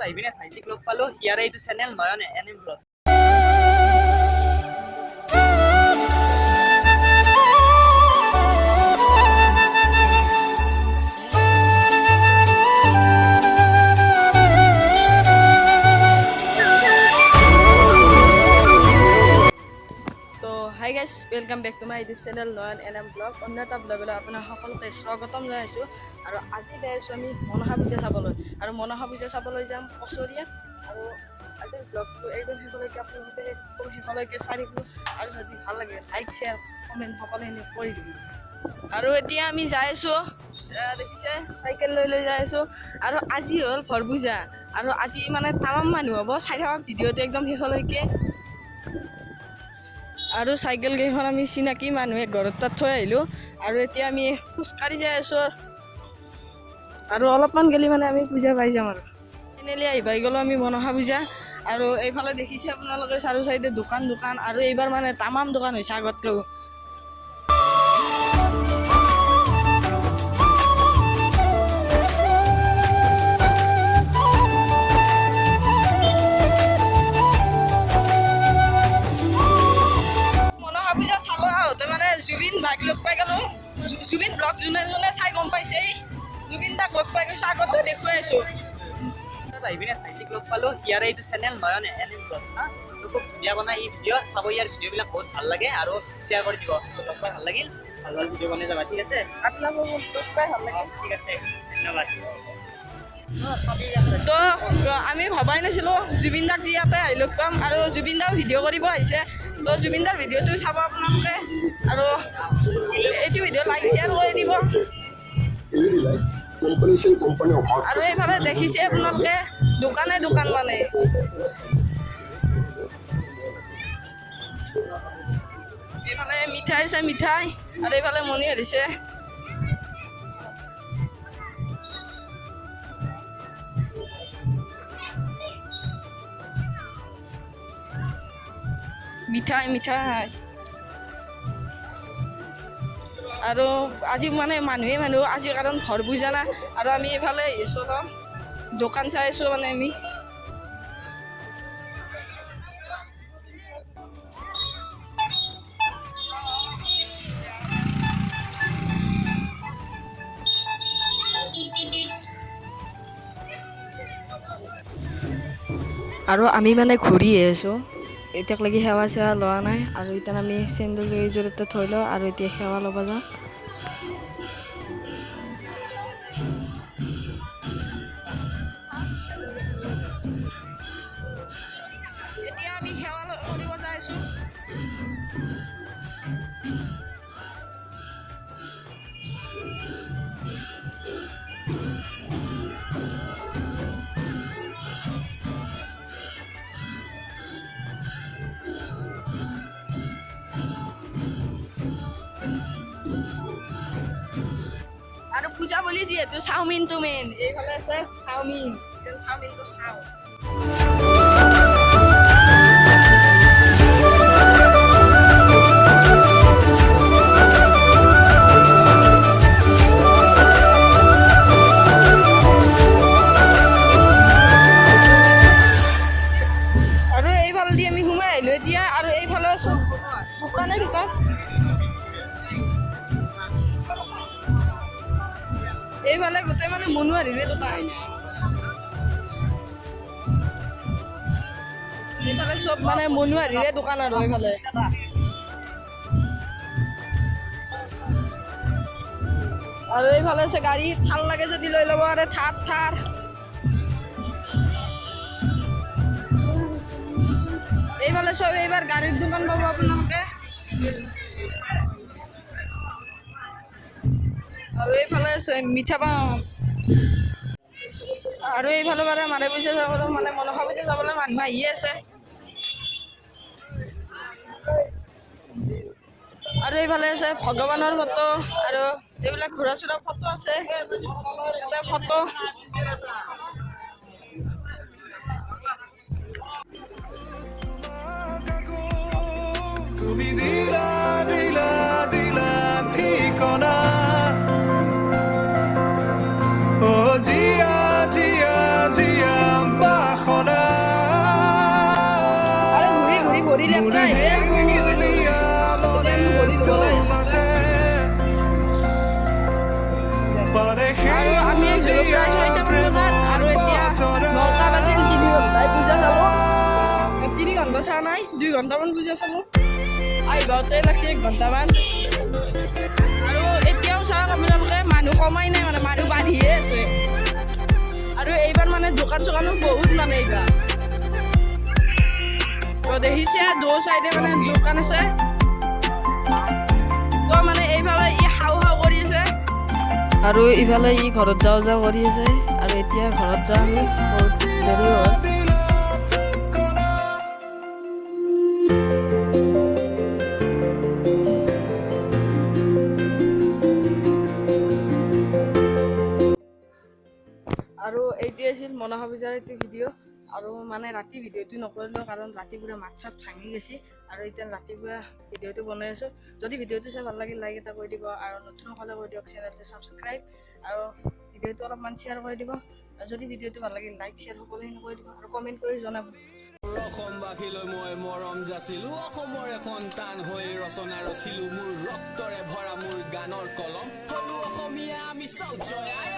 আহিবিনে ভাইটিক লগ পালো ইয়াৰ এইটো channel Nayan N M blog hi guys welcome back to my YouTube channel Nayan N M blog অন্য এটা ব্লগলৈ আপোনাৰ সকলোকে স্বাগতম জনাইছোঁ আৰু আজি যাই আছোঁ আমি মনসা পূজা চাবলৈ আৰু মনসা পূজা চাবলৈ যাম কচৰীয়াত আৰু আজিৰ ব্লগটো একদম শেষলৈকে আপোনালোকে শেষলৈকে চাই থাকিব আৰু যদি ভাল লাগে লাইক শ্বেয়াৰ কমেণ্ট সকলোখিনি কৰি দিব আৰু এতিয়া আমি যাই আছোঁ দেখিছে চাইকেল লৈ যাই আছোঁ আৰু আজি হ'ল ভৰ পূজা আৰু আজি মানে তামাম মানুহ হ'ব চাই থাকক ভিডিঅ'টো একদম শেষলৈকে আৰু চাইকেল কেইখন আমি চিনাকি মানুহে ঘৰত তাত থৈ আহিলোঁ আৰু এতিয়া আমি খোজকাঢ়ি যাই আছোঁ আৰু অলপমান গ'লে মানে আমি পূজা পাই যাম আৰু ফাইনেলি আহি পাই গ'লোঁ আমি মনসা পূজা আৰু এইফালে দেখিছে আপোনালোকে চাৰু চাইডে দোকান আৰু এইবাৰ মানে তামাম দোকান হৈছে আগতকৈও জুবিন বাক লগ পাই গ'লোঁ জুবিন ব্লগ যোনে চাই গম পাইছে জুবিন দাক লগ পাই গৈছোঁ আগত যে দেখুৱাই আছোঁ আহিবিনে ভাইটিক লগ পালো ইয়াৰ এইটো চেনেল নয়ন এনিম ব্লগ খুব ধুনীয়া বনাই এই ভিডিঅ' চাব ইয়াৰ ভিডিঅ'বিলাক বহুত ভাল লাগে আৰু শ্বেয়াৰ কৰি দিব লগ পাই ভাল লাগিল ভাল ভিডিঅ' বনাই যাবা ঠিক আছে আপোনালোকক লগ পাই ভাল লাগিল ঠিক আছে ধন্যবাদ তো আমি ভবাই নাছিলোঁ জুবিন দাক যি ইয়াতে আহি লগ পাম আৰু জুবিন দাও ভিডিঅ' কৰিব আহিছে তো জুবিন দাৰ ভিডিঅ'টো চাব আপোনালোকে আৰু এইটো ভিডিঅ' লাইক শ্বেয়াৰ কৰি দিব আৰু এইফালে দেখিছে আপোনালোকে দোকান মানে এইফালে মিঠাই আছে মিঠাই আৰু এইফালে মণি হাৰিছে মিঠাই আৰু আজি মানে মানুহ আজি কাৰণ ভৰ পূজা না আৰু আমি এইফালে আহিছোঁ দোকান চাই আছোঁ মানে আমি মানে ঘূৰি আছোঁ এতিয়ালৈকে সেৱা চেৱা লোৱা নাই আৰু এতিয়া আমি চেণ্ডেল এইযোৰতে থৈ লওঁ আৰু এতিয়া সেৱা ল'ব যাওঁ এতিয়া আমি সেৱা কৰিব যাই আছোঁ আৰু পূজা বুলি যিহেতু চাওমিনটো মেইন এইফালে আছে চাওমিনটো খাওঁ আৰু এইফালে দি আমি সোমাই আহিলোঁ এতিয়া আৰু এইফালে আছোঁ দোকান এইফালে গোটেই মানে মনোহাৰীৰে দোকান এইফালে চব মানে মনোহাৰীৰে দোকান আৰু এইফালে আৰু এইফালে আছে গাড়ী থাৰ লাগে যদি লৈ ল'ব আৰু থাৰ এইফালে চব এইবাৰ গাড়ীৰ দোকান পাব আপোনালোকে আৰু এইফালে আছে মিঠা পাওঁ আৰু এইফালে মানে পূজা চাবলৈ মানে মনসা পূজা চাবলৈ মানুহ আহিয়ে আছে আৰু এইফালে আছে ভগৱানৰ ফটো আৰু এইবিলাক ঘোঁৰা চোৰা ফটো আছে এটা ফটো তুমি দিলা ঠিকনা ও জিয়া দিবলৈ আহিছে আৰু আমি আহিছিলোঁ প্ৰায় 6টামান বজাত আৰু এতিয়া 9টা বাজিল 3 ঘণ্টাই পূজা চালোঁ 3 ঘণ্টা চোৱা নাই 2 ঘণ্টামান পূজা চালোঁ আহিবতে লাগছে 1 ঘণ্টামান আৰু এতিয়াও চাওক আপোনালোকে মানুহ কমাই নাই মানে মানুহ বাঢ়িয়ে আছে আৰু এইবাৰ মানে দোকান চোকানো বহুত মানে এইবাৰ তো দেখিছে দো চাইডে মানে দোকান আছে তো মানে এইফালে ই হাও হাও কৰি আছে আৰু ইফালে ই ঘৰত যাওঁ যাওঁ কৰি আছে আৰু এতিয়া ঘৰত যাওঁ আমি বহুত দেৰি হ'ল আৰু এইটোৱে আছিল মনসা পূজাৰ এইটো ভিডিঅ' আৰু মানে ৰাতি ভিডিঅ'টো নকৰিলোঁ কাৰণ ৰাতিপুৱা মাত চাত ভাঙি গৈছে আৰু এতিয়া ৰাতিপুৱা ভিডিঅ'টো বনাই আছোঁ যদি ভিডিঅ'টো চাই ভাল লাগিল লাইক এটা কৰি দিব আৰু নতুনসকলে কৰি দিয়ক চেনেলটো ছাবস্ক্ৰাইব আৰু ভিডিঅ'টো অলপমান শ্বেয়াৰ কৰি দিব আৰু যদি ভিডিঅ'টো ভাল লাগিল লাইক শ্বেয়াৰ সকলোখিনি কৰি দিব আৰু কমেণ্ট কৰি জনাব অসমবাসীলৈ মই মৰম যাচিলো অসমৰ এখন টান হৈ ৰচনা ৰচিলো মোৰ ৰক্তৰে ভৰা মোৰ গানৰ কলম অসমীয়া আমি চাউথ জয়